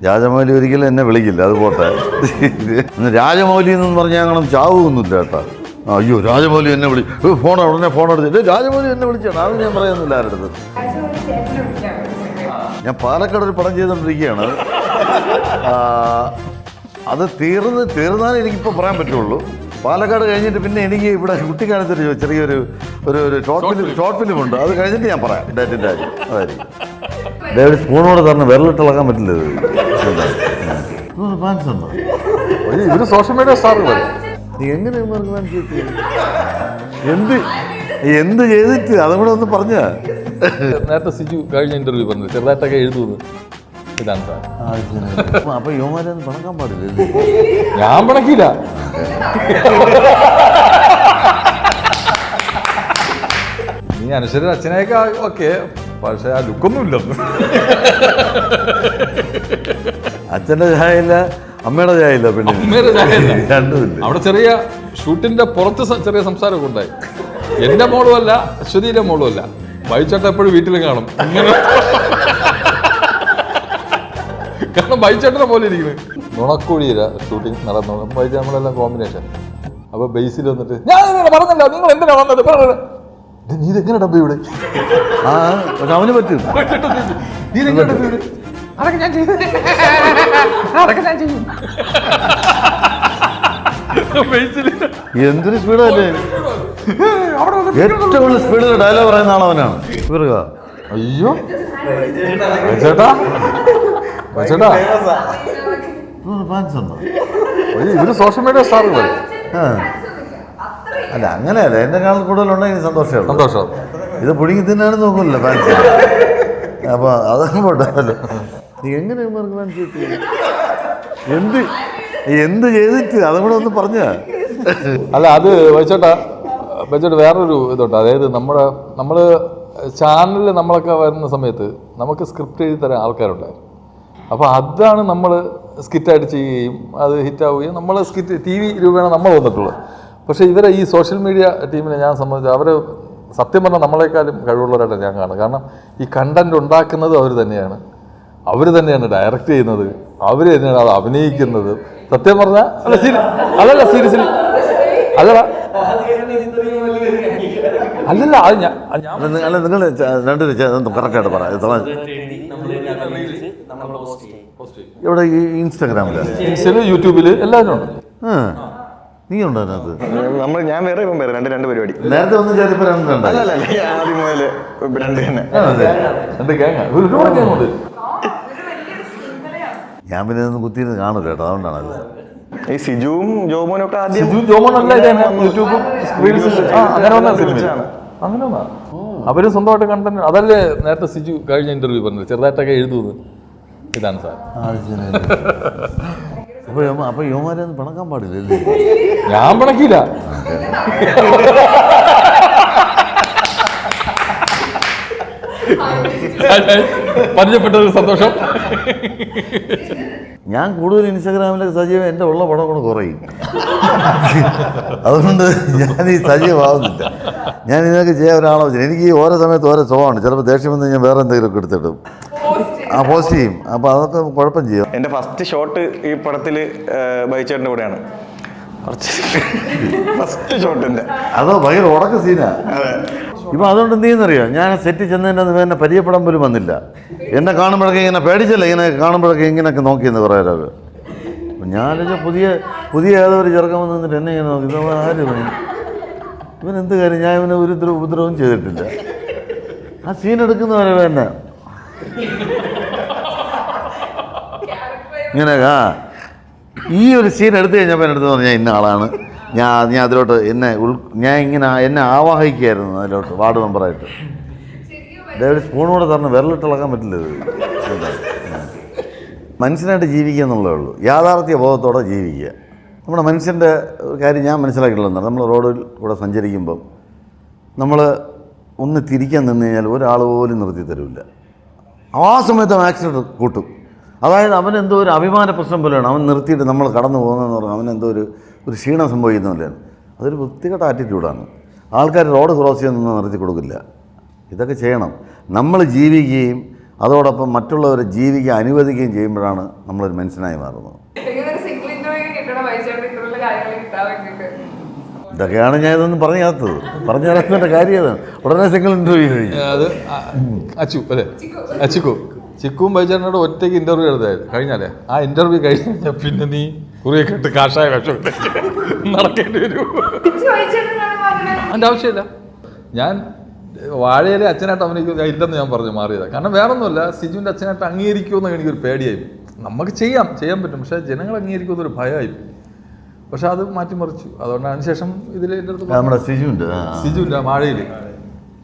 രാജമൗലി ഒരിക്കലും എന്നെ വിളിക്കില്ല, അത് പോട്ടെ. രാജമൗലി എന്ന് പറഞ്ഞാൽ അങ്ങനെ ചാവുമൊന്നുമില്ല കേട്ടോ. അയ്യോ രാജമൗലി എന്നെ ഫോൺ ഉടനെ ഫോൺ എടുത്തിട്ട് രാജമൗലി എന്നെ വിളിച്ചാണ്, അത് ഞാൻ പറയുന്നില്ല ആരുടെ അടുത്ത്. ഞാൻ പാലക്കാട് ഒരു പടം ചെയ്തുകൊണ്ടിരിക്കുകയാണ്. അത് തീർന്നാലേ എനിക്കിപ്പോൾ പറയാൻ പറ്റുള്ളൂ. പാലക്കാട് കഴിഞ്ഞിട്ട് പിന്നെ എനിക്ക് ഇവിടെ കുട്ടിക്കാലത്തൊരു ചെറിയൊരു ഒരു ഷോർട്ട് ഫിലിം ഉണ്ട്, അത് കഴിഞ്ഞിട്ട് ഞാൻ പറയാം ഡേറ്റിൻ്റെ കാര്യം. അതായിരിക്കും ഡേവിഡ് സ്പൂണോട് തരണം, വിരലിട്ടിളക്കാൻ പറ്റില്ല. ഫാൻസ് ഉണ്ടോ? ഇവര് സോഷ്യൽ മീഡിയ സ്റ്റാറുകൾ. നീ എങ്ങനെ ഫാൻസ് എന്ത് ചെയ്തിട്ട് അതും കൂടെ ഒന്ന് പറഞ്ഞ. നേരത്തെ സിജു കഴിഞ്ഞ ഇന്റർവ്യൂ പറഞ്ഞു ചെറുതായിട്ടൊക്കെ എഴുതുന്നു. ഇതാണ് സാർ. അപ്പൊ യുവമാരൊന്നും പണക്കാൻ പാടില്ല. ഞാൻ പണക്കില്ല. നീ അനുസരിച്ച് അച്ഛനെയൊക്കെ ഓക്കെ, പക്ഷെ ആ ലുക്കൊന്നും ഇല്ലെന്ന്. അച്ഛൻ്റെ ചായയില്ല, അമ്മയുടെ ചായയില്ല, പിന്നെ അമ്മയുടെ ചായയില്ല, രണ്ടുമില്ല. അവിടെ ചെറിയ ഷൂട്ടിന്റെ പുറത്ത് ചെറിയ സംസാരമൊക്കെ ഉണ്ടായി. എന്റെ മോളും അല്ല, അശ്വതിയുടെ മോളും അല്ല. ബൈച്ചേട്ടൻ എപ്പോഴും വീട്ടിലും കാണും ഇങ്ങനെ. കാരണം ബൈച്ചേട്ടനെ പോലെ ഇരിക്കുന്നത്. നുണക്കുഴിയില ഷൂട്ടിങ് നടന്നു. ബൈച്ച നമ്മളെല്ലാം കോമ്പിനേഷൻ. അപ്പൊ ബേസിൽ വന്നിട്ട് ഞാൻ പറഞ്ഞല്ല, നിങ്ങൾ എന്തിനാ വന്നത്, നീ ഇതെങ്ങനെ ഡബ്ബ ഇവിടെ? അവന് പറ്റും. നീ ഇതെങ്ങനെ ഡബ്ബ ഇവിടെ? അതൊക്കെ ഞാൻ ചെയ്യും. എന്തൊരു സ്പീഡല്ലേ, ഏറ്റവും കൂടുതൽ സ്പീഡിൽ ഡയലോഗ് പറയുന്ന ആളവനാണ്. അയ്യോ ചേട്ടാ, ചേട്ടാ ഫാൻസ് ഉണ്ടോ? ഇവര് സോഷ്യൽ മീഡിയ സ്റ്റാറുകൾ. അല്ല അങ്ങനെയല്ല, എന്നെക്കാൾ കൂടുതലുണ്ടെങ്കിൽ സന്തോഷമാണ്. സന്തോഷം. ഇത് പുഴുങ്ങി തിന്നാണ് നോക്കുന്നില്ല ഫാൻസ്. അപ്പൊ അതൊന്നും പോട്ടല്ലോ. നീ എങ്ങനെ ഫാൻസ് കിട്ടി? എന്ത് ചെയ്തിട്ട് അതും കൂടെ ഒന്ന് പറഞ്ഞ. അല്ല അത് വെച്ചോട്ടെ വേറൊരു ഇതുണ്ട്. അതായത് നമ്മള് ചാനലിൽ നമ്മളൊക്കെ വരുന്ന സമയത്ത് നമുക്ക് സ്ക്രിപ്റ്റ് എഴുതി തരാൻ ആൾക്കാരുണ്ടായിരുന്നു. അപ്പോൾ അതാണ് നമ്മൾ സ്കിറ്റായിട്ട് ചെയ്യുകയും അത് ഹിറ്റാവുകയും നമ്മൾ സ്കിറ്റ് TV രൂപയാണ് നമ്മൾ വന്നിട്ടുള്ളത്. പക്ഷേ ഇവരെ ഈ സോഷ്യൽ മീഡിയ ടീമിനെ ഞാൻ സംബന്ധിച്ച് അവർ സത്യം പറഞ്ഞാൽ നമ്മളെക്കാളും കഴിവുള്ളവരായിട്ട് ഞാൻ കാണുന്നത്. കാരണം ഈ കണ്ടന്റ് ഉണ്ടാക്കുന്നത് അവർ തന്നെയാണ് ഡയറക്റ്റ് ചെയ്യുന്നത്, അവർ തന്നെയാണ് അത് അഭിനയിക്കുന്നത്. സത്യം പറഞ്ഞാൽ അല്ലല്ല സീരിയസ്ലി അല്ലല്ല അല്ല നിങ്ങൾ രണ്ടുപേരും കറക്റ്റായിട്ട് പറയാം. ഇവിടെ ഈ ഇൻസ്റ്റാഗ്രാമില് യൂട്യൂബിൽ എല്ലാവരും ഉണ്ട്. നീ ഉണ്ടോ അതിനകത്ത്? ഞാൻ വേറെ രണ്ട് പരിപാടി നേരത്തെ ഒന്ന് ചേരിപ്പോ ഞാൻ പിന്നെ ഒന്നും കുത്തിയിരുന്ന് കാണൂല കേട്ടോ, അതുകൊണ്ടാണല്ലോ. ഈ സിജുവും ജോമോനും ഒക്കെ ആദ്യം യൂട്യൂബും അങ്ങനെ അവര് സ്വന്തമായിട്ട് കണ്ടന്റ്. അതല്ലേ നേരത്തെ സിജു കഴിഞ്ഞ ഇന്റർവ്യൂ പറഞ്ഞത് ചെറുതായിട്ടൊക്കെ എഴുതുന്നു. ഇതാണ് സാർ. അപ്പൊ യുവമാരൊന്നും പണക്കാൻ പാടില്ല. ഞാൻ പണക്കില്ല. പരിചയപ്പെട്ടത് സന്തോഷം. ഞാൻ കൂടുതൽ ഇൻസ്റ്റാഗ്രാമിലൊക്കെ സജീവം, എൻ്റെ ഉള്ള പടം കൂടെ കുറയും. അതുകൊണ്ട് ഞാൻ ഈ സജീവമാവുന്നില്ല. ഞാൻ ഇതൊക്കെ ചെയ്യാൻ ഒരാളെ വെച്ചാൽ എനിക്ക് ഓരോ സമയത്ത് ഓരോ സ്വഭാവമാണ്. ചിലപ്പോൾ ദേഷ്യം വന്ന് ഞാൻ വേറെ എന്തെങ്കിലുമൊക്കെ എടുത്തിട്ടും പോസ്റ്റ് ചെയ്യും. അപ്പോൾ അതൊക്കെ കുഴപ്പം ചെയ്യും. എൻ്റെ ഫസ്റ്റ് ഷോട്ട് ഈ പടത്തിൽ ബൈച്ചേട്ടൻ്റെ കൂടെയാണ്. ഫസ്റ്റ് ഷോട്ടിൻ്റെ അതോ ഭയങ്കര ഉടക്ക സീനാ. ഇപ്പം അതുകൊണ്ട് എന്ത് ചെയ്യുന്നറിയോ, ഞാൻ സെറ്റിൽ ചെന്നതിൻ്റെ എന്നെ പരിചയപ്പെടാൻ പോലും വന്നില്ല. എന്നെ കാണുമ്പോഴൊക്കെ ഇങ്ങനെ പേടിച്ചല്ല, ഇങ്ങനെ കാണുമ്പോഴൊക്കെ ഇങ്ങനെയൊക്കെ നോക്കിയെന്ന് കുറേ പേരൊക്കെ. അപ്പം ഞാനൊക്കെ പുതിയ ഏതോ ഒരു ചെറുക്കം വന്ന് നിന്നിട്ട് എന്നെ ഇങ്ങനെ നോക്കി, ഇത് ആര് ഇവനെന്ത് കാര്യം, ഞാൻ ഇവനെ ഒരു ഉപദ്രവവും ചെയ്തിട്ടില്ല. ആ സീൻ എടുക്കുന്നവരെ തന്നെ ഇങ്ങനെ ഈ ഒരു സീൻ എടുത്തു കഴിഞ്ഞപ്പോൾ എൻ്റെ അടുത്ത് പറഞ്ഞാൽ ഇന്ന ആളാണ് ഞാൻ അതിലോട്ട് എന്നെ ആവാഹിക്കുകയായിരുന്നു അതിലോട്ട് വാർഡ് മെമ്പറായിട്ട്. ഡേവിഡ് സ്പൂണോട് തരണം, വിരലിട്ടിളക്കാൻ പറ്റില്ല. മനുഷ്യനായിട്ട് ജീവിക്കുക എന്നുള്ളതേ ഉള്ളൂ, യാഥാർത്ഥ്യ ബോധത്തോടെ ജീവിക്കുക. നമ്മുടെ മനുഷ്യൻ്റെ ഒരു കാര്യം ഞാൻ മനസ്സിലാക്കിയിട്ടുള്ളതാണ്, നമ്മൾ റോഡിൽ കൂടെ സഞ്ചരിക്കുമ്പം നമ്മൾ ഒന്ന് തിരിക്കാൻ നിന്ന് കഴിഞ്ഞാൽ ഒരാൾ പോലും നിർത്തി തരില്ല. ആ സമയത്ത് ആക്സിഡൻറ്റ് കൂട്ടും. അതായത് അവനെന്തോ ഒരു അഭിമാന പ്രശ്നം പോലെയാണ്. അവൻ നിർത്തിയിട്ട് നമ്മൾ കടന്നു പോകുന്നതെന്ന് പറഞ്ഞാൽ അവനെന്തോ ഒരു ക്ഷീണം സംഭവിക്കുന്ന പോലെയാണ്. അതൊരു വൃത്തികെട്ട ആറ്റിറ്റ്യൂഡാണ്. ആൾക്കാർ റോഡ് ക്രോസ് ചെയ്യാൻ നിന്ന് നിർത്തി കൊടുക്കില്ല. ഇതൊക്കെ ചെയ്യണം. നമ്മൾ ജീവിക്കുകയും അതോടൊപ്പം മറ്റുള്ളവരെ ജീവിക്കാൻ അനുവദിക്കുകയും ചെയ്യുമ്പോഴാണ് നമ്മളൊരു മനുഷ്യനായി മാറുന്നത്. ഇതൊക്കെയാണ് ഞാൻ ഇതൊന്നും പറഞ്ഞു തരാത്തതിൻ്റെ കാര്യം അതാണ്. ഉടനെ സിംഗിൾ ഇൻ്റർവ്യൂ കഴിഞ്ഞു. അത് അച്ചു അല്ലേ, ചിക്കുവും ബൈചേട്ടനോട് ഒറ്റയ്ക്ക് ഇൻ്റർവ്യൂ എടുത്തായിരുന്നു കഴിഞ്ഞാലേ. ആ ഇൻ്റർവ്യൂ കഴിഞ്ഞാൽ പിന്നെ നീ കുറിയൊക്കെ ഇട്ട് കാഷായ വേഷം നടക്കേണ്ടി വരും. അതിൻ്റെ ആവശ്യമില്ല. ഞാൻ വാഴയിലെ അച്ഛനായിട്ട് അഭിനയിക്കുന്നത് ഇല്ലെന്ന് ഞാൻ പറഞ്ഞു മാറിയതാണ്. കാരണം വേറൊന്നുമല്ല, സിജുവിൻ്റെ അച്ഛനായിട്ട് അംഗീകരിക്കുമെന്ന് എനിക്കൊരു പേടിയായി. നമുക്ക് ചെയ്യാൻ പറ്റും, പക്ഷേ ജനങ്ങൾ അംഗീകരിക്കുമെന്നൊരു ഭയമായി. പക്ഷെ അത് മാറ്റിമറിച്ചു. അതുകൊണ്ട് അതിനുശേഷം ഇതിൽ എൻ്റെ അടുത്ത് നമ്മുടെ സിജുവിൻ്റെ വാഴയിൽ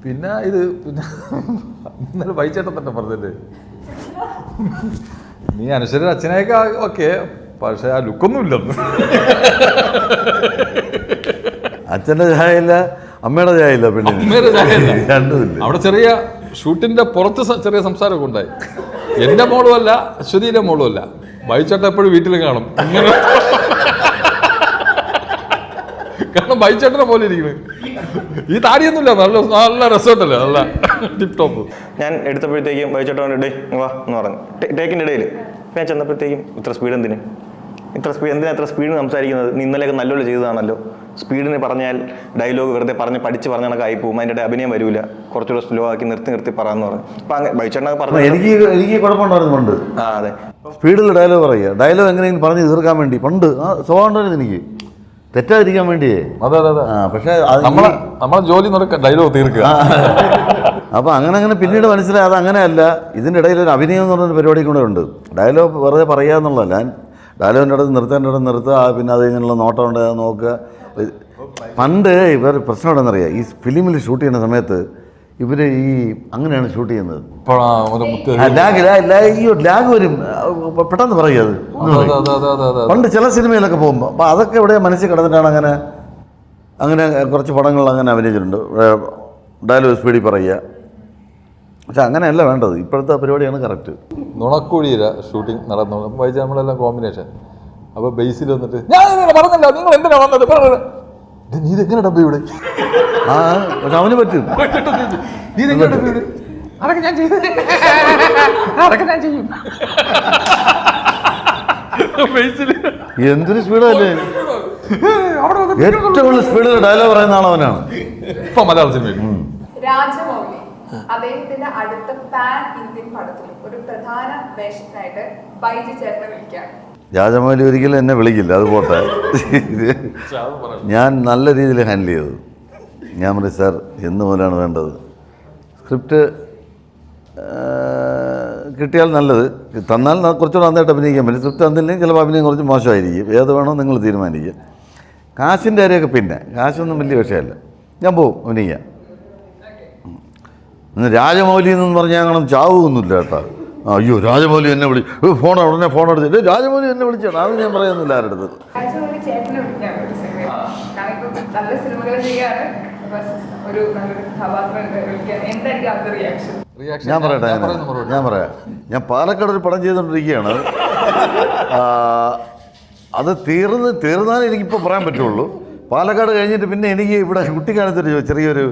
പിന്നെ ഇന്നലെ ബൈച്ചേട്ടൻ തന്നെ പറഞ്ഞല്ലേ, നീ അനുസരിച്ച് അച്ഛനെയൊക്കെ ഓക്കെ, പക്ഷെ ആ ലുക്കൊന്നും ഇല്ലെന്ന്. അച്ഛൻ്റെ ചായയില്ല, അമ്മയുടെ ചായയില്ല, അമ്മയുടെ ചായയില്ല, രണ്ടുമില്ല. അവിടെ ചെറിയ ഷൂട്ടിൻ്റെ പുറത്ത് ചെറിയ സംസാരമൊക്കെ ഉണ്ടായി. എൻ്റെ മോളും അല്ല, അശ്വതിയുടെ മോളും അല്ല. ബൈച്ചേട്ടൻ എപ്പോഴും വീട്ടിലും കാണും ഇങ്ങനെ. കാരണം ബൈച്ചേട്ടനെ പോലെ ഇരിക്കുന്നത്. ഈ താടിയൊന്നുമില്ല, നല്ല രസമുണ്ടല്ലോ, നല്ല ടിപ്പ് ടോപ്പ്. ഞാൻ എടുത്തപ്പോഴത്തേക്കും ബൈച്ചേട്ടൻ ഡേ വാ എന്ന് പറഞ്ഞു ടേക്കിൻ്റെ ഇടയിൽ. ഞാൻ ചെന്നപ്പോഴത്തേക്കും ഇത്ര സ്പീഡ് എന്തിനാ ഇത്ര സ്പീഡ് സംസാരിക്കുന്നത്? നീ ഇന്നലെയൊക്കെ നല്ലോണം ചെയ്തതാണല്ലോ. സ്പീഡിന് പറഞ്ഞാൽ ഡയലോഗ് വെറുതെ പഠിച്ച് പറഞ്ഞ കണക്കായി പോകും, അതിൻ്റെ അഭിനയം വരില്ല, കുറച്ചുകൂടെ സ്ലോ ആക്കി നിർത്തി പറയാന്ന് പറഞ്ഞു. അപ്പം അങ്ങനെ ബൈച്ചേട്ടനൊക്കെ പറഞ്ഞു. എനിക്ക് കുഴപ്പമുണ്ടായിരുന്നു പണ്ട്. അതെ, സ്പീഡിൽ ഡയലോഗ് പറയുക, ഡയലോഗ് എങ്ങനെയെങ്കിലും പറഞ്ഞ് തീർക്കാൻ വേണ്ടി പണ്ട് സ്വഭാവം ഉണ്ടായിരുന്നു എനിക്ക്, തെറ്റാതിരിക്കാൻ വേണ്ടിയേ. അതെ പക്ഷേ നമ്മളെ ജോലി ഡയലോഗ് തീർക്കുക. അപ്പോൾ അങ്ങനെ പിന്നീട് മനസ്സിലായി അത് അങ്ങനെയല്ല. ഇതിൻ്റെ ഇടയിൽ ഒരു അഭിനയം എന്ന് പറഞ്ഞൊരു പരിപാടി കൂടെ ഉണ്ട്. ഡയലോഗ് വെറുതെ പറയുക എന്നുള്ളതല്ല. ഡയലോഗിൻ്റെ അടുത്ത് നിർത്തുക, പിന്നെ അത് ഇങ്ങനെയുള്ള നോട്ടം ഉണ്ട് നോക്കുക. പണ്ട് ഇവർ പ്രശ്നം ഉണ്ടെന്നറിയാം, ഈ ഫിലിമിൽ ഷൂട്ട് ചെയ്യുന്ന സമയത്ത് ഇവർ അങ്ങനെയാണ് ഷൂട്ട് ചെയ്യുന്നത്. ലാഗ് വരും, പെട്ടെന്ന് പറയുക അത്. പണ്ട് ചില സിനിമയിലൊക്കെ പോകുമ്പോൾ അപ്പോൾ അതൊക്കെ ഇവിടെ മനസ്സിൽ കിടന്നിട്ടാണ് അങ്ങനെ കുറച്ച് പടങ്ങൾ അങ്ങനെ അഭിനയിച്ചിട്ടുണ്ട്. ഡയലോഗ് സ്പീഡിൽ പറയുക. പക്ഷെ അങ്ങനെയല്ല വേണ്ടത്, ഇപ്പോഴത്തെ പരിപാടിയാണ് കറക്റ്റ്. നുണക്കുഴിയില ഷൂട്ടിംഗ് നടന്നു വായിച്ച നമ്മളെല്ലാം കോമ്പിനേഷൻ. അപ്പോൾ ബേസിൽ വന്നിട്ട് ഞാൻ പറഞ്ഞല്ലോ, നിങ്ങൾ എന്തിനാ വന്നത്, നീ ഇതെങ്ങനെ ഡബ്ബ ഇവിടെ? പക്ഷെ അവന് പറ്റും. നീ ഇതെങ്ങനെ ഡബ്ബ ഇവിടെ? അതൊക്കെ ഞാൻ ചെയ്യും. എന്തൊരു സ്പീഡല്ലേ, ഏറ്റവും കൂടുതൽ സ്പീഡിൽ ഡയലോഗ് പറയുന്ന ആളവനാണ് ഇപ്പൊ മലയാള സിനിമയിൽ. രാജമൗലി അദ്ദേഹത്തിന്റെ അടുത്ത പാൻ ഇന്ത്യൻ പടത്തിലും ഒരു പ്രധാന വേഷത്തിനായിട്ട് ബൈജു ചേട്ടനെ വിളിക്കുകയാണ്. രാജമൗലി ഒരിക്കലും എന്നെ വിളിക്കില്ല, അത് പോട്ടെ. ഞാൻ നല്ല രീതിയിൽ ഹാൻഡിൽ ചെയ്തത്. ഞാൻ പറയും സാർ എന്ന് പോലെയാണ് വേണ്ടത്, സ്ക്രിപ്റ്റ് കിട്ടിയാൽ നല്ലത്, തന്നാൽ കുറച്ചുകൂടെ നന്നായിട്ട് അഭിനയിക്കാൻ പറ്റും. സ്ക്രിപ്റ്റ് തന്നില്ലെങ്കിൽ ചിലപ്പോൾ അഭിനയം കുറച്ച് മോശമായിരിക്കും, ഏത് വേണോ നിങ്ങൾ തീരുമാനിക്കുക. കാശിൻ്റെ കാര്യമൊക്കെ പിന്നെ, കാശൊന്നും വലിയ വിഷയമല്ല, ഞാൻ പോവും അഭിനയിക്കാം. രാജമൗലി എന്ന് പറഞ്ഞാൽ അങ്ങനെ ചാവുമൊന്നുമില്ല കേട്ടോ. അയ്യോ രാജമൗലി എന്നെ ഉടനെ ഫോൺ എടുത്തിട്ട് രാജമൗലി എന്നെ വിളിച്ചാണ്, അത് ഞാൻ പറയുന്നില്ല ആരുടെ അടുത്ത്. ഞാൻ പറയാം ഞാൻ പാലക്കാട് ഒരു പടം ചെയ്തുകൊണ്ടിരിക്കുകയാണ്. അത് തീർന്നാലേ എനിക്കിപ്പോൾ പറയാൻ പറ്റുള്ളൂ. പാലക്കാട് കഴിഞ്ഞിട്ട് പിന്നെ എനിക്ക് ഇവിടെ കുട്ടിക്കാലത്തൊരു ചെറിയൊരു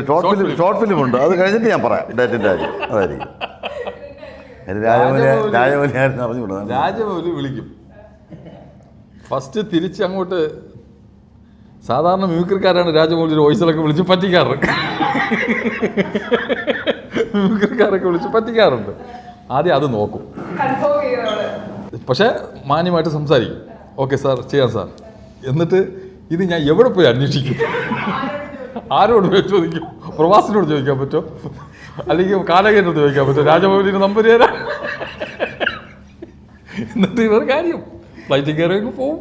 ഷോർട്ട് ഫിലിം ഉണ്ട്, അത് കഴിഞ്ഞിട്ട് ഞാൻ പറയാം ഡേറ്റിൻ്റെ കാര്യം. അതായിരിക്കും രാജമൗലി ആയിരുന്നു അറിഞ്ഞുകൂടാ. രാജമൗലി വിളിക്കും ഫസ്റ്റ് തിരിച്ച് അങ്ങോട്ട്. സാധാരണ മ്യൂക്രിക്കാരാണ് രാജമൗലിയുടെ വോയിസിലൊക്കെ വിളിച്ച് പറ്റിക്കാറുണ്ട്. മ്യൂക്രിക്കാരൊക്കെ വിളിച്ച് പറ്റിക്കാറുണ്ട്. ആദ്യം അത് നോക്കും, പക്ഷേ മാന്യമായിട്ട് സംസാരിക്കും. ഓക്കെ സാർ, ചെയ്യാം സാർ. എന്നിട്ട് ഇത് ഞാൻ എവിടെ പോയി അന്വേഷിക്കും? ആരോട് പോയി ചോദിക്കും? പ്രവാസിനോട് ചോദിക്കാൻ പറ്റുമോ, അല്ലെങ്കിൽ കാലകേനോട് ചോദിക്കാൻ പറ്റുമോ? രാജമൗലിയുടെ നമ്പർ തരാം. എന്നിട്ട് ഇവർ കാര്യം ഫ്ലൈറ്റിൽ കയറിയൊക്കെ പോവും.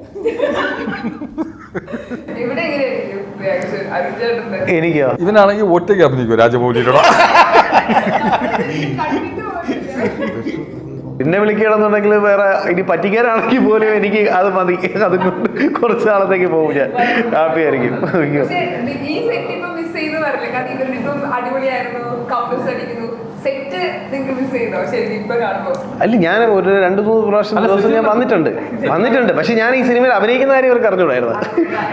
എനിക്കോ ഇവനാണെങ്കിൽ ഒറ്റയ്ക്ക് അഭിനയിക്കും രാജമൗലിയോട്. പിന്നെ വിളിക്കുകയാണെന്നുണ്ടെങ്കിൽ വേറെ ഇനി പറ്റിക്കാനാണെങ്കിൽ പോലും എനിക്ക് അത് മതി, അതുകൊണ്ട് കുറച്ച് നാളത്തേക്ക് പോകും, ഞാൻ ഹാപ്പി ആയിരിക്കും. അല്ല ഞാൻ ഒരു 2-3 പ്രാവശ്യം ദിവസം ഞാൻ വന്നിട്ടുണ്ട്. പക്ഷെ ഞാൻ ഈ സിനിമയിൽ അഭിനയിക്കുന്ന കാര്യം അവർക്ക് അറിഞ്ഞൂടായിരുന്നു.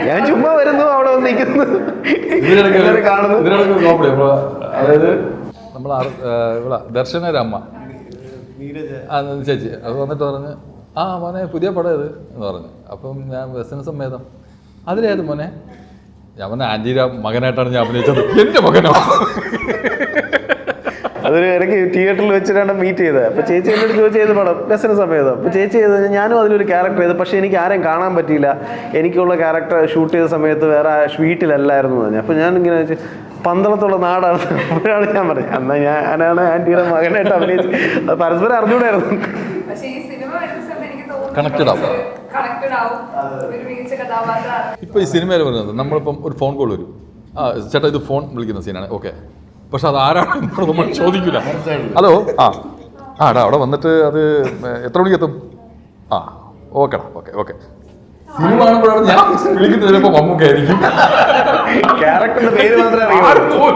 ഞാൻ ചുമ്മാ വരുന്നു, അവിടെ വന്ന് നിൽക്കുന്നു, കാണുന്നു. അതായത് നമ്മൾ ഇവിടെ ദർശനയുടെ അമ്മ ചേച്ചി അത് വന്നിട്ട് പറഞ്ഞ് ആ മോനെ പുതിയ പടം ഇത് എന്ന് പറഞ്ഞു. അപ്പം ഞാൻ വ്യസന സമ്മേതം അതിലേത് മോനെ? ഞാൻ പറഞ്ഞ ആൻറ്റിയുടെ മകനായിട്ടാണ് ഞാൻ അഭിനയിച്ചത്. എൻ്റെ മകനോ? അതൊരു ഇടയ്ക്ക് തിയേറ്ററിൽ വെച്ചിട്ടാണ് മീറ്റ് ചെയ്തത്. അപ്പോൾ ചേച്ചി എന്നോട് ചോദിച്ചു ചെയ്ത് പടം വ്യസന സമയത്ത്. അപ്പോൾ ചേച്ചി ചെയ്തത് ഞാനും അതിലൊരു ക്യാരക്ടർ ചെയ്തു, പക്ഷേ എനിക്ക് ആരെയും കാണാൻ പറ്റിയില്ല. എനിക്കുള്ള ക്യാരക്ടർ ഷൂട്ട് ചെയ്ത സമയത്ത് വേറെ വീട്ടിലല്ലായിരുന്നു പറഞ്ഞു. അപ്പോൾ ഞാൻ ഇങ്ങനെ വെച്ച് പന്തളത്തുള്ള നാടാണ്. അപ്പോഴാണ് ഞാൻ പറഞ്ഞത് എന്നാൽ ഞാനാണ് ആൻറ്റിയുടെ മകനായിട്ട് അഭിനയിച്ചത്. അത് പരസ്പരം അറിഞ്ഞൂടായിരുന്നു. പക്ഷേ ഈ സിനിമ വരുന്ന സമയത്ത് എനിക്ക് തോന്നുന്നു Connected ആവും. കണക്റ്റഡ് ആവും. ഒരു മികച്ച കഥാപാത്രമാണ്. ഇപ്പോൾ ഈ സിനിമയിൽ പറയുന്നത് നമ്മളിപ്പം ഒരു ഫോൺ കോൾ വരും, ആ ചേട്ടാ ഇത് ഫോൺ വിളിക്കുന്ന സീനാണ്, ഓക്കെ. പക്ഷെ അത് ആരാണ് നമ്മൾ ചോദിക്കില്ല. ഹലോ ആടാ അവിടെ വന്നിട്ട് അത് എത്ര മണിക്ക് എത്തും? ആ ഓക്കെടാ ഓക്കെ ഓക്കെ. സിനിമ കാണുമ്പോഴാണ് ഞാൻ വിളിക്കുന്നത്. ചിലപ്പോൾ മമ്മൂക്കായിരിക്കും. ക്യാരക്ടറിന്റെ പേര് മാത്രമേ അറിയൂ.